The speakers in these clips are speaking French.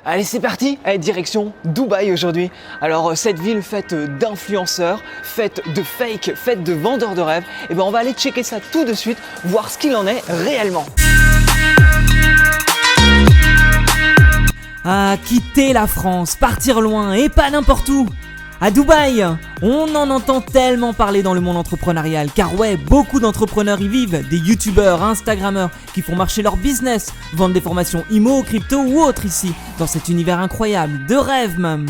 Allez, c'est parti. Allez, direction Dubaï aujourd'hui. Alors cette ville faite d'influenceurs, faite de fake, faite de vendeurs de rêves, et ben on va aller checker ça tout de suite, voir ce qu'il en est réellement. Ah, quitter la France, partir loin et pas n'importe où. À Dubaï, on en entend tellement parler dans le monde entrepreneurial, car ouais, beaucoup d'entrepreneurs y vivent, des youtubeurs, instagrammeurs qui font marcher leur business, vendent des formations IMO, crypto ou autres ici, dans cet univers incroyable, de rêve même.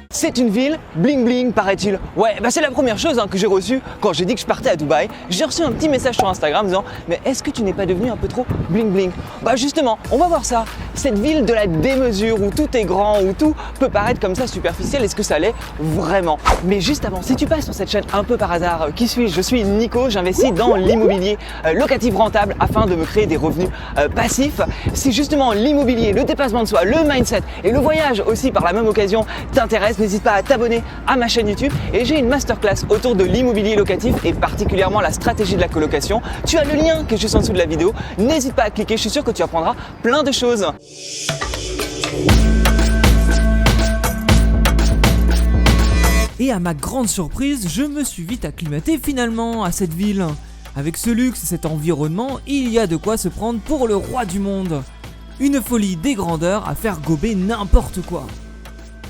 C'est une ville bling bling, paraît-il. Ouais, bah c'est la première chose que j'ai reçue quand j'ai dit que je partais à Dubaï. J'ai reçu un petit message sur Instagram disant « Mais est-ce que tu n'es pas devenu un peu trop bling bling ?» Bah justement, on va voir ça. Cette ville de la démesure où tout est grand, où tout peut paraître comme ça superficiel, est-ce que ça l'est vraiment? Mais juste avant, si tu passes sur cette chaîne un peu par hasard, qui suis-je? Je suis Nico, j'investis dans l'immobilier locatif rentable afin de me créer des revenus passifs. Si justement l'immobilier, le dépassement de soi, le mindset et le voyage aussi par la même occasion t'intéressent, n'hésite pas à t'abonner à ma chaîne YouTube et j'ai une masterclass autour de l'immobilier locatif et particulièrement la stratégie de la colocation. Tu as le lien qui est juste en dessous de la vidéo, n'hésite pas à cliquer, je suis sûr que tu apprendras plein de choses. Et à ma grande surprise, je me suis vite acclimaté finalement à cette ville. Avec ce luxe et cet environnement, il y a de quoi se prendre pour le roi du monde. Une folie des grandeurs à faire gober n'importe quoi.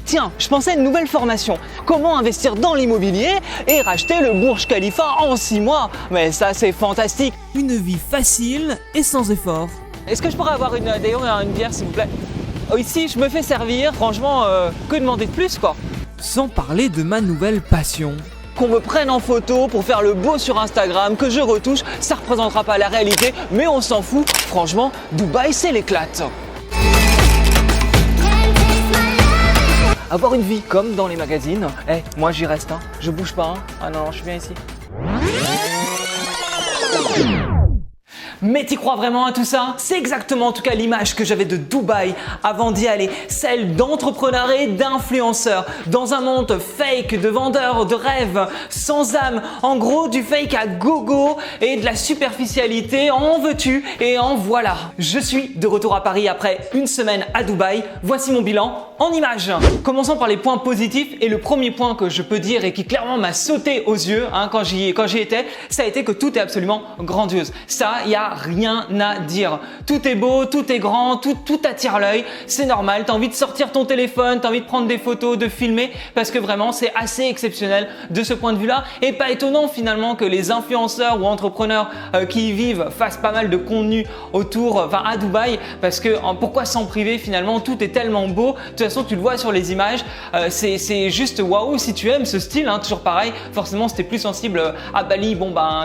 Tiens, je pensais à une nouvelle formation. Comment investir dans l'immobilier et racheter le Burj Khalifa en 6 mois. Mais ça, c'est fantastique. Une vie facile et sans effort. Est-ce que je pourrais avoir d'ailleurs une bière, s'il vous plaît? Ici, je me fais servir. Franchement, que demander de plus, quoi? Sans parler de ma nouvelle passion. Qu'on me prenne en photo pour faire le beau sur Instagram, que je retouche, ça représentera pas la réalité, mais on s'en fout. Franchement, Dubaï, c'est l'éclate. Avoir une vie comme dans les magazines, moi j'y reste, je bouge pas, Ah non, je suis bien ici. Mais t'y crois vraiment à tout ça? C'est exactement en tout cas l'image que j'avais de Dubaï avant d'y aller, celle d'entrepreneurs et d'influenceurs, dans un monde fake, de vendeurs de rêves, sans âme, en gros du fake à gogo et de la superficialité, en veux-tu et en voilà. Je suis de retour à Paris après une semaine à Dubaï, voici mon bilan en images. Commençons par les points positifs et le premier point que je peux dire et qui clairement m'a sauté aux yeux quand j'y étais, ça a été que tout est absolument grandiose. Ça, il y a rien à dire. Tout est beau, tout est grand, tout attire l'œil. C'est normal, tu as envie de sortir ton téléphone, tu as envie de prendre des photos, de filmer parce que vraiment c'est assez exceptionnel de ce point de vue-là et pas étonnant finalement que les influenceurs ou entrepreneurs qui y vivent fassent pas mal de contenu autour, à Dubaï parce que pourquoi s'en priver finalement? Tout est tellement beau. De toute façon, tu le vois sur les images, c'est juste waouh. Si tu aimes ce style, toujours pareil, forcément si tu es plus sensible à Bali,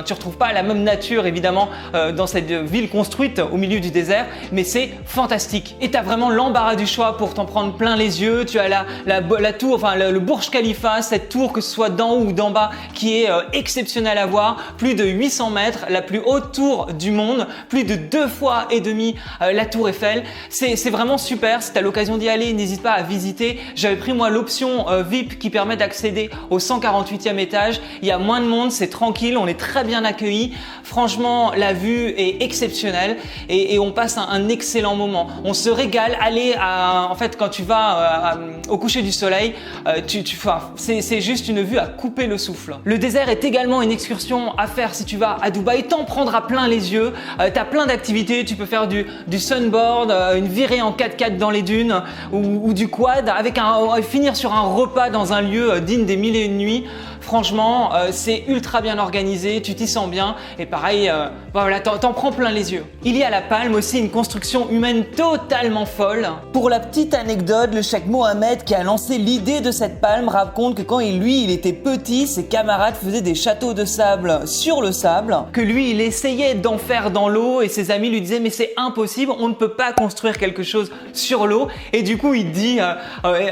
tu retrouves pas la même nature évidemment dans cette ville construite au milieu du désert, mais c'est fantastique. Et tu as vraiment l'embarras du choix pour t'en prendre plein les yeux. Tu as la tour, le Burj Khalifa, cette tour que ce soit d'en haut ou d'en bas qui est exceptionnelle à voir. Plus de 800 mètres, la plus haute tour du monde, plus de 2,5 fois la tour Eiffel. C'est vraiment super. Si tu as l'occasion d'y aller, n'hésite pas à visiter. J'avais pris moi l'option VIP qui permet d'accéder au 148e étage. Il y a moins de monde, c'est tranquille, on est très bien accueillis. Franchement, la vue est exceptionnelle et on passe un excellent moment. On se régale. En fait, quand tu vas au coucher du soleil, c'est juste une vue à couper le souffle. Le désert est également une excursion à faire si tu vas à Dubaï. T'en prendras plein les yeux. Tu as plein d'activités. Tu peux faire du sunboard, une virée en 4x4 dans les dunes ou du quad avec finir sur un repas dans un lieu digne des 1001 nuits. Franchement, c'est ultra bien organisé, tu t'y sens bien et pareil, voilà, t'en prends plein les yeux. Il y a à la Palme aussi une construction humaine totalement folle. Pour la petite anecdote, le cheikh Mohamed qui a lancé l'idée de cette palme raconte que quand il était petit, ses camarades faisaient des châteaux de sable sur le sable, que lui il essayait d'en faire dans l'eau et ses amis lui disaient mais c'est impossible, on ne peut pas construire quelque chose sur l'eau et du coup il dit,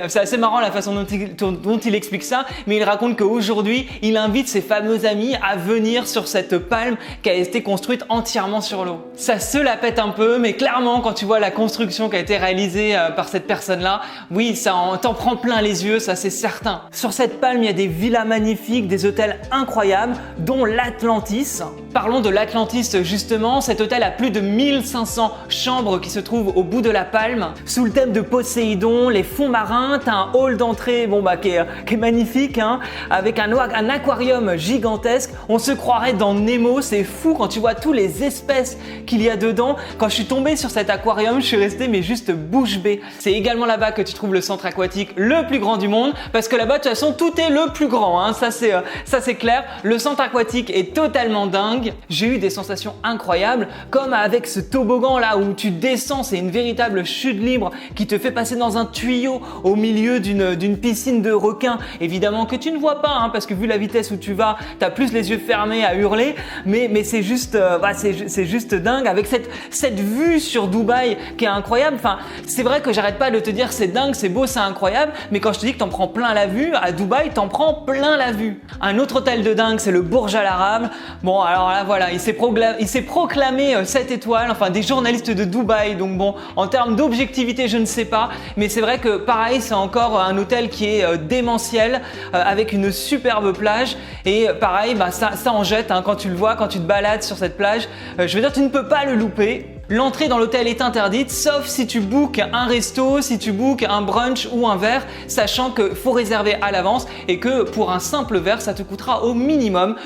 c'est assez marrant la façon dont il explique ça, mais il raconte qu'aujourd'hui il invite ses fameux amis à venir sur cette palme qui a été construite entièrement entièrement sur l'eau. Ça se la pète un peu, mais clairement quand tu vois la construction qui a été réalisée par cette personne-là, oui, ça t'en prend plein les yeux, ça c'est certain. Sur cette palme, il y a des villas magnifiques, des hôtels incroyables, dont l'Atlantis. Parlons de l'Atlantis justement, cet hôtel a plus de 1500 chambres qui se trouvent au bout de la palme. Sous le thème de Poséidon, les fonds marins, t'as un hall d'entrée qui est magnifique, hein, avec un aquarium gigantesque. On se croirait dans Nemo, c'est fou quand tu vois tous les espèces qu'il y a dedans. Quand je suis tombé sur cet aquarium, je suis resté mais juste bouche bée. C'est également là-bas que tu trouves le centre aquatique le plus grand du monde, parce que là-bas de toute façon tout est le plus grand, hein. Ça c'est clair. Le centre aquatique est totalement dingue. J'ai eu des sensations incroyables, comme avec ce toboggan là où tu descends, c'est une véritable chute libre qui te fait passer dans un tuyau au milieu d'une piscine de requins, évidemment que tu ne vois pas, hein, parce que vu la vitesse où tu vas, tu as plus les yeux fermés à hurler, mais c'est juste dingue, avec cette vue sur Dubaï qui est incroyable. Enfin, c'est vrai que j'arrête pas de te dire c'est dingue, c'est beau, c'est incroyable, mais quand je te dis que t'en prends plein la vue, à Dubaï, t'en prends plein la vue. Un autre hôtel de dingue, c'est le Burj Al Arab. Bon, alors là, voilà, il s'est proclamé 7 étoiles, enfin des journalistes de Dubaï, donc bon, en termes d'objectivité, je ne sais pas, mais c'est vrai que pareil, c'est encore un hôtel qui est démentiel, avec une superbe plage, et pareil, ça en jette, hein, quand tu le vois, quand tu te balades sur cette plage, je veux dire, tu ne peux pas le louper. L'entrée dans l'hôtel est interdite, sauf si tu bookes un resto, si tu bookes un brunch ou un verre, sachant qu'il faut réserver à l'avance et que pour un simple verre, ça te coûtera au minimum,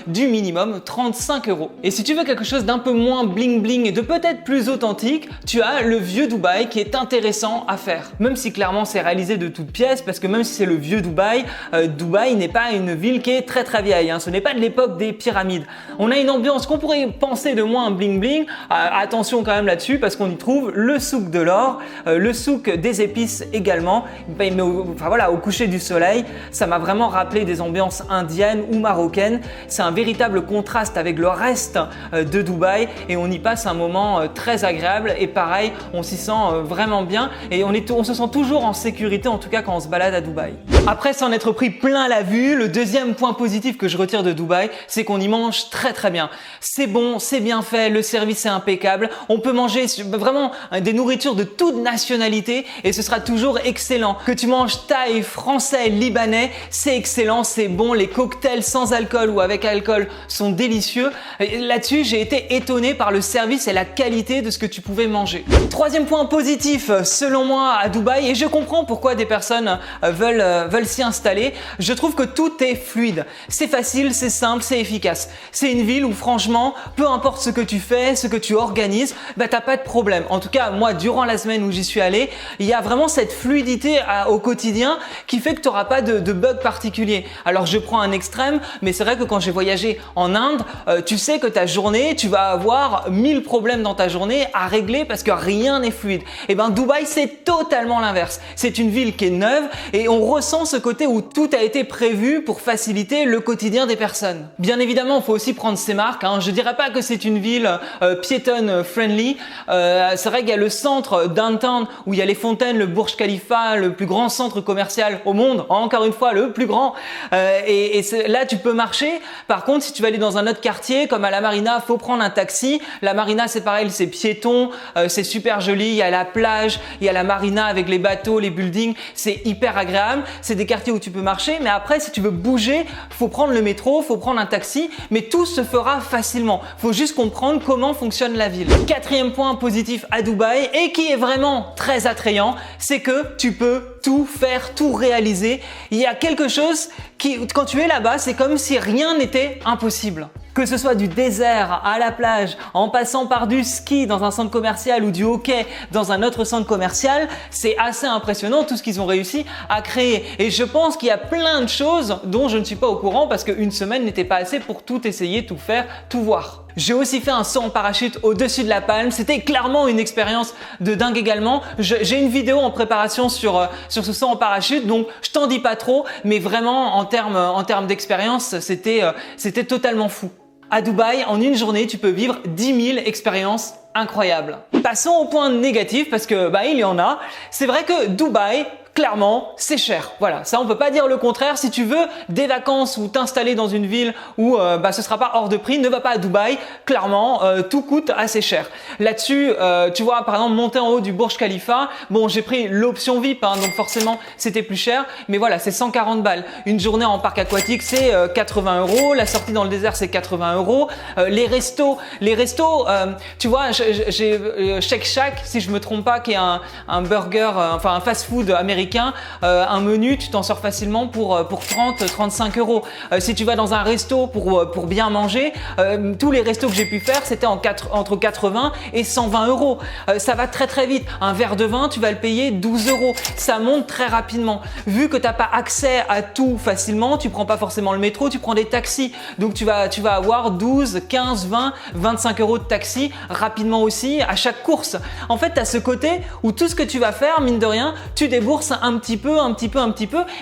35 €. Et si tu veux quelque chose d'un peu moins bling bling et de peut-être plus authentique, tu as le vieux Dubaï qui est intéressant à faire. Même si clairement c'est réalisé de toutes pièces, parce que même si c'est le vieux Dubaï, Dubaï n'est pas une ville qui est très très vieille, hein. Ce n'est pas de l'époque des pyramides. On a une ambiance qu'on pourrait penser de moins bling bling, attention quand même là-dessus parce qu'on y trouve le souk de l'or, le souk des épices également, mais au coucher du soleil, ça m'a vraiment rappelé des ambiances indiennes ou marocaines. C'est un véritable contraste avec le reste de Dubaï et on y passe un moment très agréable et pareil, on s'y sent vraiment bien et on se sent toujours en sécurité, en tout cas quand on se balade à Dubaï. Après s'en être pris plein la vue, le deuxième point positif que je retire de Dubaï, c'est qu'on y mange très très bien. C'est bon, c'est bien fait, le service est impeccable, on peut manger vraiment des nourritures de toute nationalité et ce sera toujours excellent. Que tu manges thaï, français, libanais, c'est excellent, c'est bon. Les cocktails sans alcool ou avec alcool sont délicieux. Là-dessus, j'ai été étonné par le service et la qualité de ce que tu pouvais manger. Troisième point positif, selon moi, à Dubaï, et je comprends pourquoi des personnes veulent s'y installer, je trouve que tout est fluide. C'est facile, c'est simple, c'est efficace. C'est une ville où franchement, peu importe ce que tu fais, ce que tu organises, t'as pas de problème. En tout cas, moi, durant la semaine où j'y suis allé, il y a vraiment cette fluidité au quotidien qui fait que tu n'auras pas de bug particulier. Alors, je prends un extrême, mais c'est vrai que quand j'ai voyagé en Inde, tu sais que ta journée, tu vas avoir 1000 problèmes dans ta journée à régler parce que rien n'est fluide. Et Dubaï, c'est totalement l'inverse. C'est une ville qui est neuve et on ressent ce côté où tout a été prévu pour faciliter le quotidien des personnes. Bien évidemment, il faut aussi prendre ses marques, hein. Je dirais pas que c'est une ville piétonne friendly. C'est vrai qu'il y a le centre downtown où il y a les fontaines, le Burj Khalifa, le plus grand centre commercial au monde, encore une fois le plus grand, et là tu peux marcher. Par contre, si tu vas aller dans un autre quartier comme à la Marina, faut prendre un taxi. La Marina, c'est pareil, c'est piéton, c'est super joli, il y a la plage, il y a la Marina avec les bateaux, les buildings, c'est hyper agréable. C'est des quartiers où tu peux marcher, mais après si tu veux bouger, faut prendre le métro, faut prendre un taxi, mais tout se fera facilement. Faut juste comprendre comment fonctionne la ville. Quatrième point positif à Dubaï et qui est vraiment très attrayant, c'est que tu peux tout faire, tout réaliser. Il y a quelque chose qui, quand tu es là-bas, c'est comme si rien n'était impossible. Que ce soit du désert à la plage, en passant par du ski dans un centre commercial ou du hockey dans un autre centre commercial, c'est assez impressionnant tout ce qu'ils ont réussi à créer. Et je pense qu'il y a plein de choses dont je ne suis pas au courant parce qu'une semaine n'était pas assez pour tout essayer, tout faire, tout voir. J'ai aussi fait un saut en parachute au-dessus de la palme. C'était clairement une expérience de dingue également. J'ai une vidéo en préparation sur ce saut en parachute, donc je t'en dis pas trop, mais vraiment en termes d'expérience, c'était totalement fou. À Dubaï, en une journée, tu peux vivre 10 000 expériences incroyables. Passons au point négatif parce que il y en a. C'est vrai que Dubaï, clairement, c'est cher. Voilà, ça on peut pas dire le contraire. Si tu veux des vacances ou t'installer dans une ville où ce sera pas hors de prix, ne va pas à Dubaï. Clairement, tout coûte assez cher. Là-dessus, tu vois, par exemple, monter en haut du Burj Khalifa, bon, j'ai pris l'option VIP, hein, donc forcément, c'était plus cher. Mais voilà, c'est 140 balles. Une journée en parc aquatique, c'est 80 €. La sortie dans le désert, c'est 80 €. Les restos, tu vois, j'ai Shake Shack, si je me trompe pas, qui est un burger, enfin un fast-food américain, un menu, tu t'en sors facilement pour 30-35 €. Si tu vas dans un resto pour bien manger, tous les restos que j'ai pu faire, c'était entre 80 et 120 €. Ça va très très vite. Un verre de vin, tu vas le payer 12 €. Ça monte très rapidement. Vu que tu n'as pas accès à tout facilement, tu prends pas forcément le métro, tu prends des taxis. Donc tu vas avoir 12, 15, 20, 25 € de taxi rapidement aussi à chaque course. En fait, tu as ce côté où tout ce que tu vas faire, mine de rien, tu débourses un petit peu,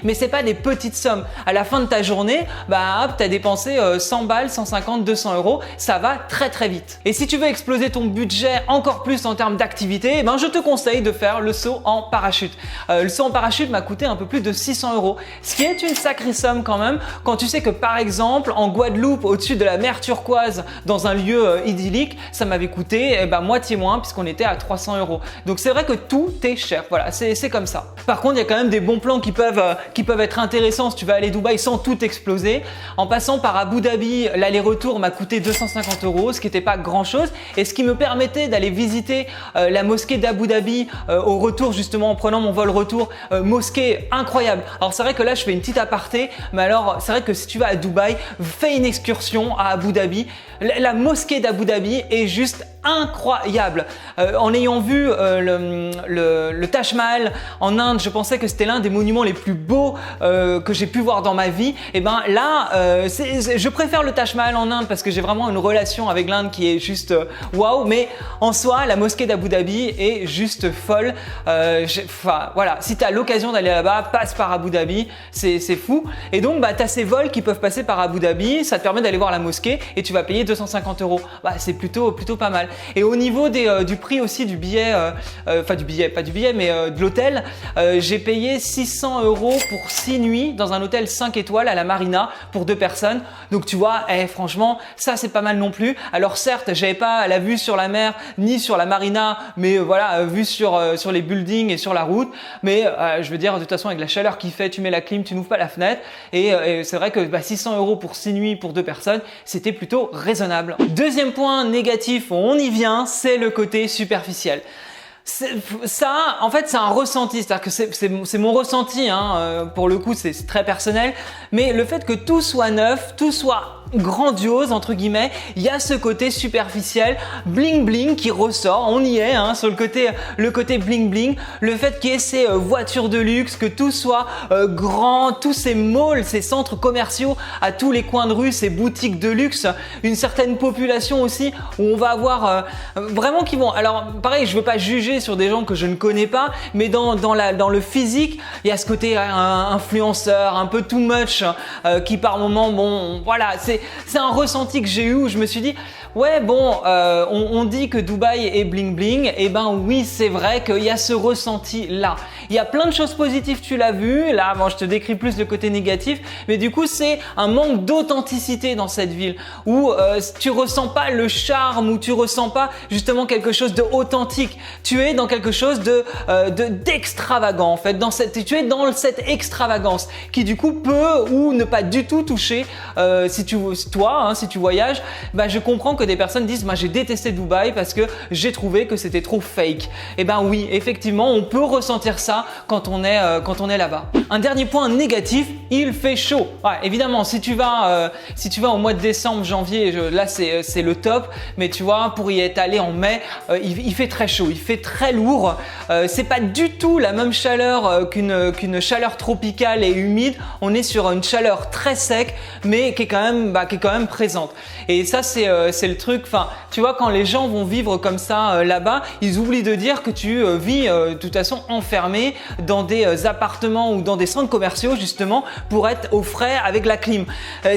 mais c'est pas des petites sommes. À la fin de ta journée, hop, tu as dépensé 100 balles, 150, 200 €. Ça va très très vite. Et si tu veux exploser ton budget encore plus en termes d'activité, je te conseille de faire le saut en parachute. Le saut en parachute m'a coûté un peu plus de 600 €, ce qui est une sacrée somme quand même quand tu sais que par exemple en Guadeloupe, au-dessus de la mer turquoise, dans un lieu idyllique, ça m'avait coûté moitié moins puisqu'on était à 300 €. Donc c'est vrai que tout est cher. Voilà, c'est comme ça. Par contre, il y a quand même des bons plans qui peuvent être intéressants si tu vas aller à Dubaï sans tout exploser. En passant par Abu Dhabi, l'aller-retour m'a coûté 250 €, ce qui n'était pas grand-chose et ce qui me permettait d'aller visiter la mosquée d'Abu Dhabi au retour, justement en prenant mon vol retour. Mosquée incroyable. Alors c'est vrai que là je fais une petite aparté, mais alors c'est vrai que si tu vas à Dubaï, fais une excursion à Abu Dhabi. La mosquée d'Abu Dhabi est juste incroyable. En ayant vu le Taj Mahal en Inde, je pensais que c'était l'un des monuments les plus beaux que j'ai pu voir dans ma vie. Et là, je préfère le Taj Mahal en Inde parce que j'ai vraiment une relation avec l'Inde qui est juste waouh. Mais en soi, la mosquée d'Abu Dhabi est juste folle. Voilà, si tu as l'occasion d'aller là-bas, passe par Abu Dhabi, c'est fou. Et donc, tu as ces vols qui peuvent passer par Abu Dhabi, ça te permet d'aller voir la mosquée et tu vas payer 250 €. C'est plutôt pas mal. Et au niveau du prix aussi du billet, de l'hôtel, j'ai payé 600 € pour 6 nuits dans un hôtel 5 étoiles à la Marina pour 2 personnes. Donc tu vois, franchement, ça c'est pas mal non plus. Alors certes, j'avais pas la vue sur la mer ni sur la Marina, mais voilà, vue sur les buildings et sur la route. Mais je veux dire, de toute façon, avec la chaleur qu'il fait, tu mets la clim, tu n'ouvres pas la fenêtre. Et c'est vrai que 600 € pour 6 nuits pour 2 personnes, c'était plutôt raisonnable. Deuxième point négatif, on y vient, c'est le côté superficiel. Ça, en fait, c'est un ressenti, c'est-à-dire que c'est mon ressenti, pour le coup, c'est très personnel, mais le fait que tout soit neuf, tout soit grandiose entre guillemets, il y a ce côté superficiel, bling bling qui ressort. On y est sur le côté bling bling, le fait qu'il y ait ces voitures de luxe, que tout soit grand, tous ces malls, ces centres commerciaux à tous les coins de rue, ces boutiques de luxe, une certaine population aussi où on va avoir vraiment qui vont. Alors pareil, je veux pas juger sur des gens que je ne connais pas, mais dans le physique, il y a ce côté influenceur, un peu too much, qui par moment, bon, voilà, c'est un ressenti que j'ai eu où je me suis dit ouais bon, on dit que Dubaï est bling bling, et oui c'est vrai qu'il y a ce ressenti là. Il y a plein de choses positives, tu l'as vu, là je te décris plus le côté négatif, mais du coup c'est un manque d'authenticité dans cette ville où tu ressens pas le charme, où tu ressens pas justement quelque chose de authentique. Tu es dans quelque chose d'extravagant en fait, tu es dans cette extravagance qui du coup peut ou ne pas du tout toucher si tu voyages. Je comprends que des personnes disent j'ai détesté Dubaï parce que j'ai trouvé que c'était trop fake. Et oui, effectivement, on peut ressentir ça quand on est là-bas. Un dernier point négatif, il fait chaud. Ouais, évidemment, si tu vas au mois de décembre, janvier, là c'est le top, mais tu vois, pour y être allé en mai, il fait très chaud, il fait très lourd. C'est pas du tout la même chaleur qu'une chaleur tropicale et humide. On est sur une chaleur très sec, mais qui est quand même présente. Et ça, c'est le truc, enfin, tu vois, quand les gens vont vivre comme ça là-bas, ils oublient de dire que tu vis de toute façon enfermé dans des appartements ou dans des centres commerciaux justement pour être au frais avec la clim.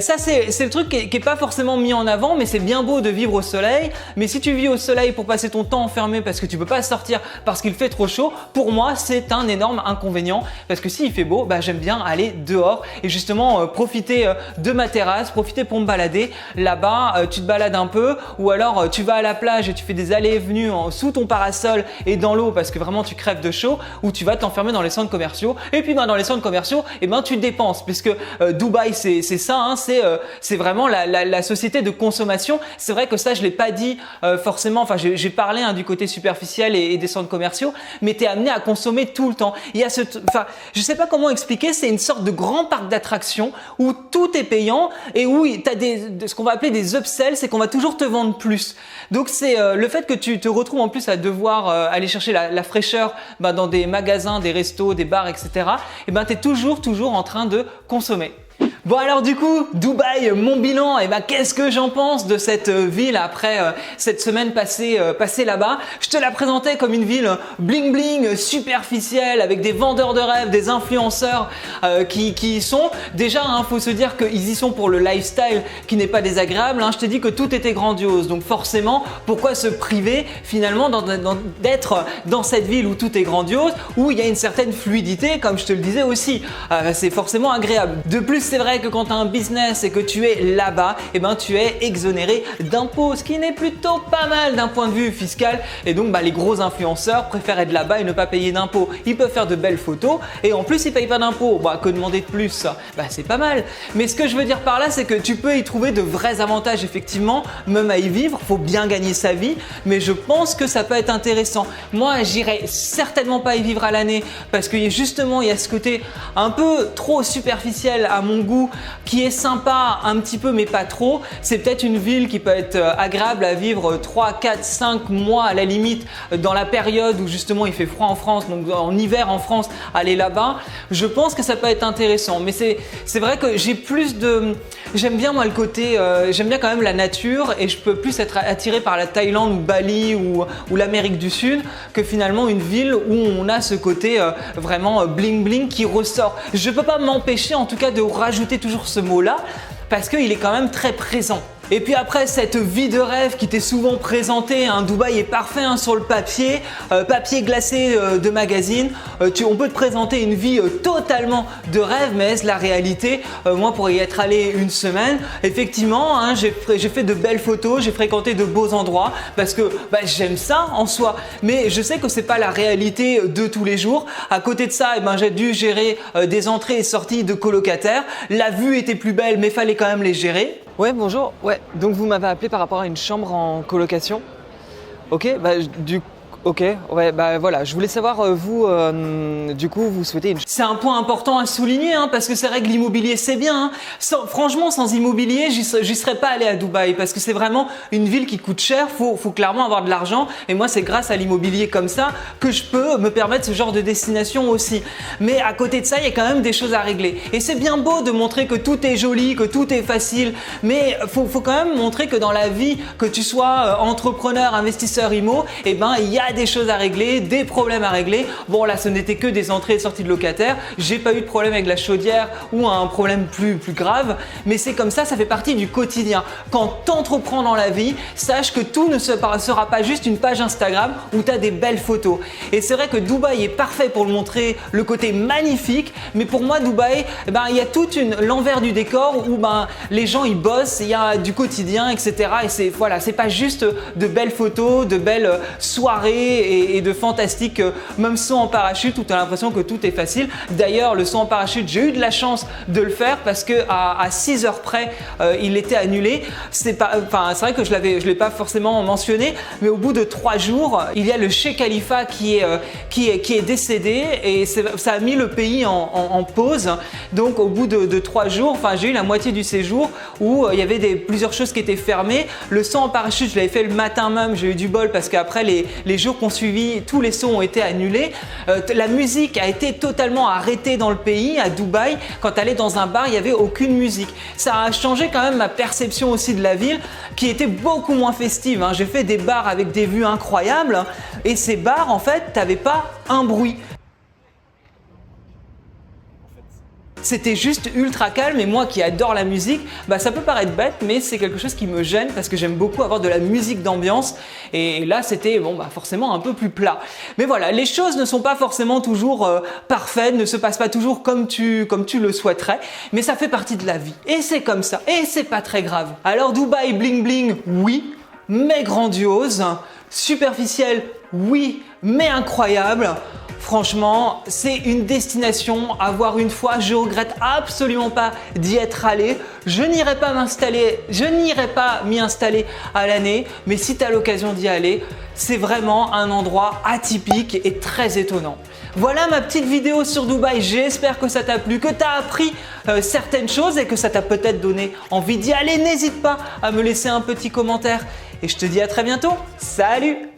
Ça, c'est le truc qui est pas forcément mis en avant, mais c'est bien beau de vivre au soleil. Mais si tu vis au soleil pour passer ton temps enfermé parce que tu peux pas sortir parce qu'il fait trop chaud, pour moi, c'est un énorme inconvénient parce que s'il fait beau, bah, j'aime bien aller dehors et justement profiter de ma terrasse, profiter pour me balader. Là-bas, tu te balades un peu ou alors tu vas à la plage et tu fais des allées et venues sous ton parasol et dans l'eau parce que vraiment tu crèves de chaud, ou tu vas t'enfermer dans les centres commerciaux. Et puis dans les centres commerciaux, tu dépenses puisque Dubaï c'est ça, hein, c'est vraiment la société de consommation. C'est vrai que ça je l'ai pas dit forcément, enfin j'ai parlé du côté superficiel et des centres commerciaux, mais tu es amené à consommer tout le temps. Il y a je sais pas comment expliquer, c'est une sorte de grand parc d'attractions où tout est payant et où tu as ce qu'on va appeler des upsells, c'est qu'on va toujours te vendre plus. Donc c'est le fait que tu te retrouves en plus à devoir aller chercher la fraîcheur dans des magasins, des restos, des bars, etc. Et tu es toujours en train de consommer. Bon alors du coup, Dubaï, mon bilan, qu'est-ce que j'en pense de cette ville après cette semaine passée là-bas? Je te la présentais comme une ville bling bling, superficielle, avec des vendeurs de rêves, des influenceurs qui y sont. Déjà, faut se dire qu'ils y sont pour le lifestyle qui n'est pas désagréable. Je t'ai dit que tout était grandiose, donc forcément, pourquoi se priver finalement d'être dans cette ville où tout est grandiose, où il y a une certaine fluidité, comme je te le disais aussi. C'est forcément agréable. De plus, c'est vrai que quand tu as un business et que tu es là-bas, tu es exonéré d'impôts, ce qui n'est plutôt pas mal d'un point de vue fiscal. Et donc les gros influenceurs préfèrent être là-bas et ne pas payer d'impôts. Ils peuvent faire de belles photos et en plus ils payent pas d'impôts. Que demander de plus? C'est pas mal. Mais ce que je veux dire par là, c'est que tu peux y trouver de vrais avantages effectivement, même à y vivre. Faut bien gagner sa vie, mais je pense que ça peut être intéressant. Moi, j'irai certainement pas y vivre à l'année parce que justement il y a ce côté un peu trop superficiel à mon goût, qui est sympa un petit peu mais pas trop. C'est peut-être une ville qui peut être agréable à vivre 3, 4, 5 mois à la limite dans la période où justement il fait froid en France, donc en hiver en France, aller là-bas, je pense que ça peut être intéressant. Mais c'est vrai que j'aime bien moi le côté, j'aime bien quand même la nature et je peux plus être attiré par la Thaïlande ou Bali ou l'Amérique du Sud que finalement une ville où on a ce côté vraiment bling bling qui ressort. Je peux pas m'empêcher en tout cas de rajouter toujours ce mot-là parce qu'il est quand même très présent. Et puis après cette vie de rêve qui t'est souvent présentée, Dubaï est parfait sur le papier, papier glacé de magazine, on peut te présenter une vie totalement de rêve, mais est-ce la réalité? Moi pour y être allé une semaine, effectivement j'ai fait de belles photos, j'ai fréquenté de beaux endroits parce que j'aime ça en soi, mais je sais que c'est pas la réalité de tous les jours. À côté de ça, j'ai dû gérer des entrées et sorties de colocataires, la vue était plus belle mais fallait quand même les gérer. Ouais, bonjour. Ouais, donc vous m'avez appelé par rapport à une chambre en colocation. Ok, ok, ouais, voilà, je voulais savoir, vous, du coup, vous souhaitez une... C'est un point important à souligner, parce que c'est vrai que l'immobilier, c'est bien. Franchement, sans immobilier, j'y serais pas allé à Dubaï, parce que c'est vraiment une ville qui coûte cher, faut clairement avoir de l'argent. Et moi, c'est grâce à l'immobilier comme ça que je peux me permettre ce genre de destination aussi. Mais à côté de ça, il y a quand même des choses à régler. Et c'est bien beau de montrer que tout est joli, que tout est facile, mais faut quand même montrer que dans la vie, que tu sois entrepreneur, investisseur immo, il y a des choses à régler, des problèmes à régler. Bon là, ce n'était que des entrées et sorties de locataires. J'ai pas eu de problème avec la chaudière ou un problème plus grave, mais c'est comme ça, ça fait partie du quotidien. Quand tu entreprends dans la vie, sache que tout ne sera pas juste une page Instagram où tu as des belles photos. Et c'est vrai que Dubaï est parfait pour le montrer, le côté magnifique, mais pour moi Dubaï, il y a toute l'envers du décor où les gens ils bossent, il y a du quotidien, etc. Et c'est pas juste de belles photos, de belles soirées et de fantastiques même saut en parachute où tu as l'impression que tout est facile. D'ailleurs, le saut en parachute, j'ai eu de la chance de le faire parce que à 6 heures près, il était annulé. C'est vrai que je l'ai pas forcément mentionné, mais au bout de 3 jours, il y a le Sheikh Khalifa qui est décédé et ça a mis le pays en pause. Donc au bout de 3 jours, j'ai eu la moitié du séjour où il y avait plusieurs choses qui étaient fermées. Le saut en parachute, je l'avais fait le matin même, j'ai eu du bol parce qu'après les jours qui ont suivi, tous les sauts ont été annulés. La musique a été totalement arrêtée dans le pays, à Dubaï. Quand tu allais dans un bar, il n'y avait aucune musique. Ça a changé quand même ma perception aussi de la ville, qui était beaucoup moins festive. J'ai fait des bars avec des vues incroyables et ces bars, en fait, tu n'avais pas un bruit. C'était juste ultra calme et moi qui adore la musique, ça peut paraître bête mais c'est quelque chose qui me gêne parce que j'aime beaucoup avoir de la musique d'ambiance et là c'était forcément un peu plus plat. Mais voilà, les choses ne sont pas forcément toujours parfaites, ne se passent pas toujours comme tu le souhaiterais, mais ça fait partie de la vie et c'est comme ça et c'est pas très grave. Alors Dubaï bling bling, oui, mais grandiose, superficielle, oui, mais incroyable. Franchement, c'est une destination à voir une fois. Je regrette absolument pas d'y être allé. Je n'irai pas m'y installer à l'année, mais si tu as l'occasion d'y aller, c'est vraiment un endroit atypique et très étonnant. Voilà ma petite vidéo sur Dubaï. J'espère que ça t'a plu, que tu as appris certaines choses et que ça t'a peut-être donné envie d'y aller. N'hésite pas à me laisser un petit commentaire et je te dis à très bientôt. Salut!